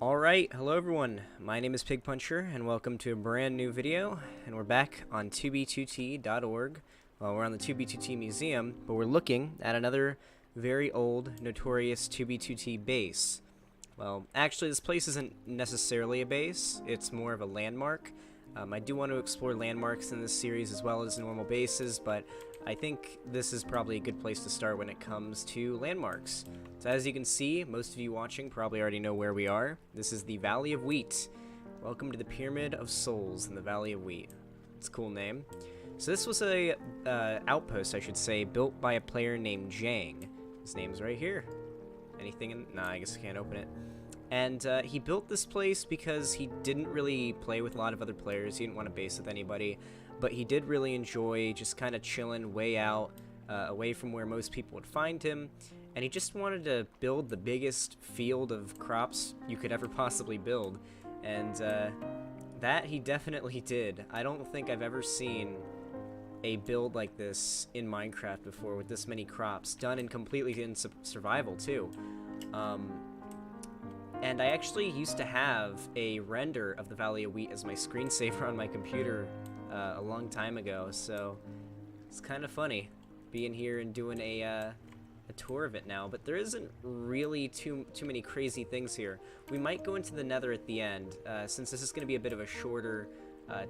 Alright, hello everyone, my name is Pig Puncher, and welcome to a brand new video, and we're back on 2b2t.org. Well, we're on the 2b2t museum, but we're looking at another very old, notorious 2b2t base. Well, actually this place isn't necessarily a base, it's more of a landmark. I do want to explore landmarks in this series as well as normal bases, but I think this is probably a good place to start when it comes to landmarks. So as you can see, most of you watching probably already know where we are. This is the Valley of Wheat. Welcome to the Pyramid of Souls in the Valley of Wheat. It's a cool name. So this was a outpost, I should say, built by a player named Jang. His name's right here. Anything in? Nah, I guess I can't open it. And he built this place because he didn't really play with a lot of other players. He didn't want to base with anybody. But he did really enjoy just kind of chilling way out, away from where most people would find him. And he just wanted to build the biggest field of crops you could ever possibly build. And that he definitely did. I don't think I've ever seen a build like this in Minecraft before with this many crops, done in completely in survival too. And I actually used to have a render of the Valley of Wheat as my screensaver on my computer a long time ago, so it's kind of funny being here and doing a tour of it now. But there isn't really too many crazy things here. We might go into the Nether at the end, since this is going to be a bit of a shorter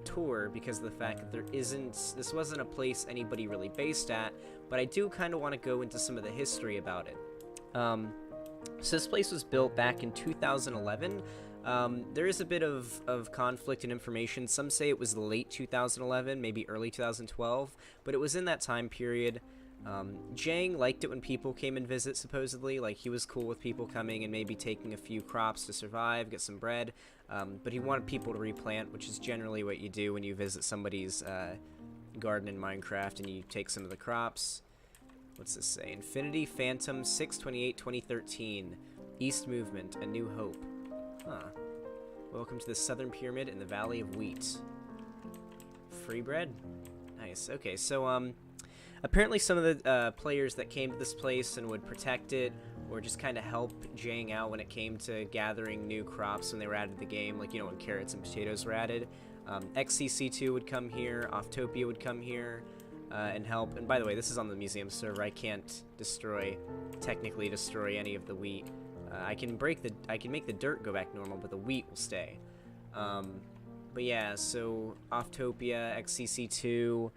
tour because of the fact that this wasn't a place anybody really based at, but I do kind of want to go into some of the history about it. So this place was built back in 2011. There is a bit of conflict in information. Some say it was late 2011, maybe early 2012, but it was in that time period. Jang liked it when people came and visit, supposedly. Like, he was cool with people coming and maybe taking a few crops to survive, get some bread, but he wanted people to replant, which is generally what you do when you visit somebody's garden in Minecraft and you take some of the crops. What's this say? Infinity Phantom 6/28/2013. East Movement, A New Hope. Huh. Welcome to the Southern Pyramid in the Valley of Wheat. Free bread? Nice. Okay, so apparently some of the players that came to this place and would protect it or just kind of help Jang out when it came to gathering new crops when they were added to the game, like, you know, when carrots and potatoes were added. XCC2 would come here, Offtopia would come here, and help. And by the way, this is on the museum server. I can't technically destroy any of the wheat. I can make the dirt go back normal, but the wheat will stay. But yeah, so Offtopia, XCC2,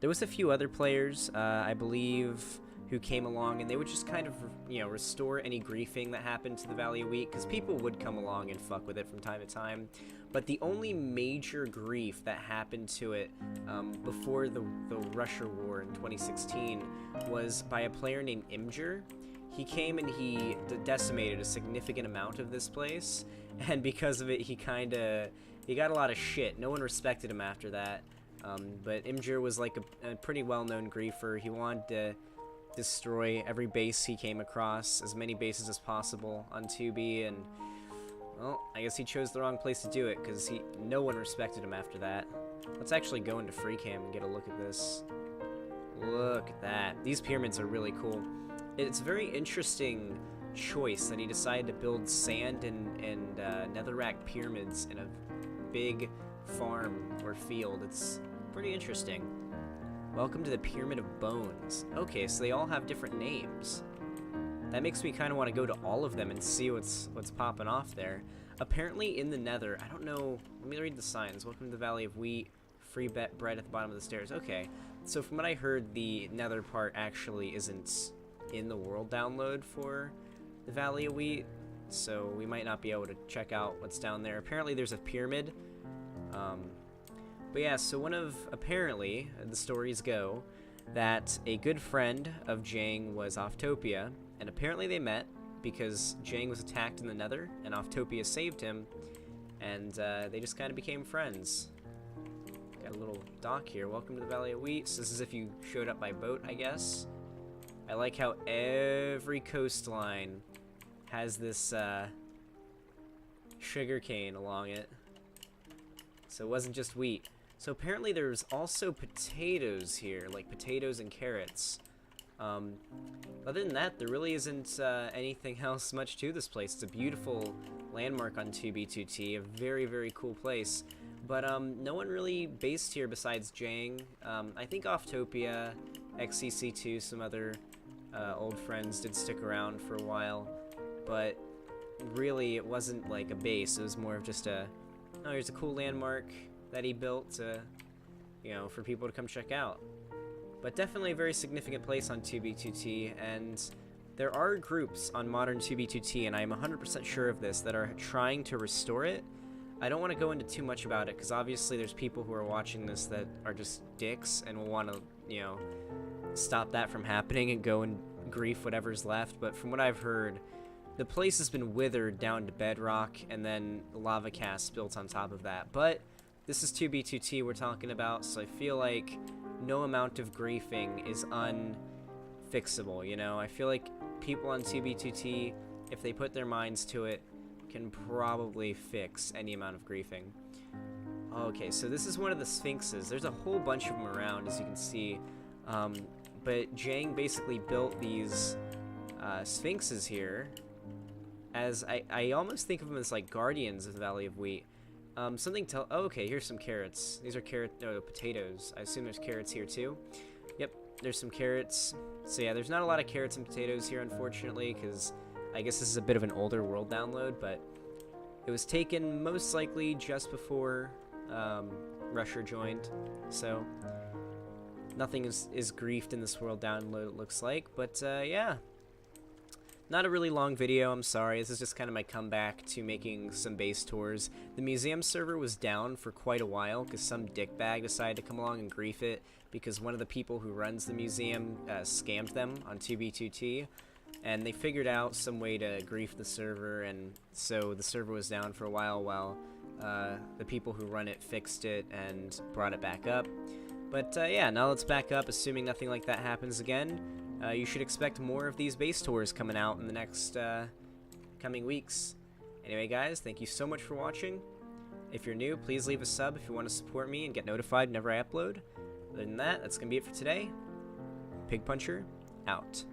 there was a few other players, I believe, who came along, and they would just kind of, you know, restore any griefing that happened to the Valley of Wheat, because people would come along and fuck with it from time to time. But the only major grief that happened to it before the Russia War in 2016 was by a player named Imgur. He came and he decimated a significant amount of this place, and because of it, he got a lot of shit. No one respected him after that. But Imgur was like a pretty well-known griefer. He wanted to destroy every base he came across, as many bases as possible on 2B, and well, I guess he chose the wrong place to do it, because no one respected him after that. Let's actually go into free cam and get a look at this. Look at that. These pyramids are really cool. It's a very interesting choice that he decided to build sand and netherrack pyramids in a big farm or field. It's pretty interesting. Welcome to the Pyramid of Bones. Okay, so they all have different names. That makes me kind of want to go to all of them and see what's popping off there. Apparently in the Nether, I don't know, let me read the signs. Welcome to the Valley of Wheat, free bread at the bottom of the stairs. Okay, so from what I heard, the Nether part actually isn't in the world download for the Valley of Wheat, so we might not be able to check out what's down there. Apparently there's a pyramid. But yeah, so apparently, the stories go, that a good friend of Jang was Offtopia, and apparently they met because Jang was attacked in the Nether, and Offtopia saved him, and they just kind of became friends. Got a little dock here. Welcome to the Valley of Wheat. So this is if you showed up by boat, I guess. I like how every coastline has this sugarcane along it. So it wasn't just wheat. So apparently there's also potatoes here, like potatoes and carrots. Other than that, there really isn't anything else much to this place. It's a beautiful landmark on 2B2T, a very, very cool place. But no one really based here besides Jang. I think Offtopia, XCC2, some other old friends did stick around for a while. But really, it wasn't like a base. It was more of just a, oh, here's a cool landmark that he built to, you know, for people to come check out. But definitely a very significant place on 2B2T, and there are groups on modern 2B2T, and I'm 100% sure of this, that are trying to restore it. I don't want to go into too much about it, because obviously there's people who are watching this that are just dicks and will want to, you know, stop that from happening and go and grief whatever's left. But from what I've heard, the place has been withered down to bedrock, and then lava casts built on top of that. But this is 2B2T we're talking about, so I feel like no amount of griefing is unfixable, you know? I feel like people on 2B2T, if they put their minds to it, can probably fix any amount of griefing. Okay, so this is one of the sphinxes. There's a whole bunch of them around, as you can see. But Jang basically built these sphinxes here as I almost think of them as like guardians of the Valley of Wheat. Oh, okay, here's some carrots. These are potatoes. I assume there's carrots here too. Yep, there's some carrots. So yeah, there's not a lot of carrots and potatoes here, unfortunately, because I guess this is a bit of an older world download, but it was taken most likely just before Rusher joined, so nothing is griefed in this world download, it looks like. But yeah, not a really long video, I'm sorry. This is just kind of my comeback to making some base tours. The museum server was down for quite a while because some dickbag decided to come along and grief it because one of the people who runs the museum scammed them on 2B2T, and they figured out some way to grief the server, and so the server was down for a while the people who run it fixed it and brought it back up. But yeah, now let's back up, assuming nothing like that happens again. You should expect more of these base tours coming out in the next coming weeks. Anyway, guys, thank you so much for watching. If you're new, please leave a sub if you want to support me and get notified whenever I upload. Other than that, that's going to be it for today. Pig Puncher, out.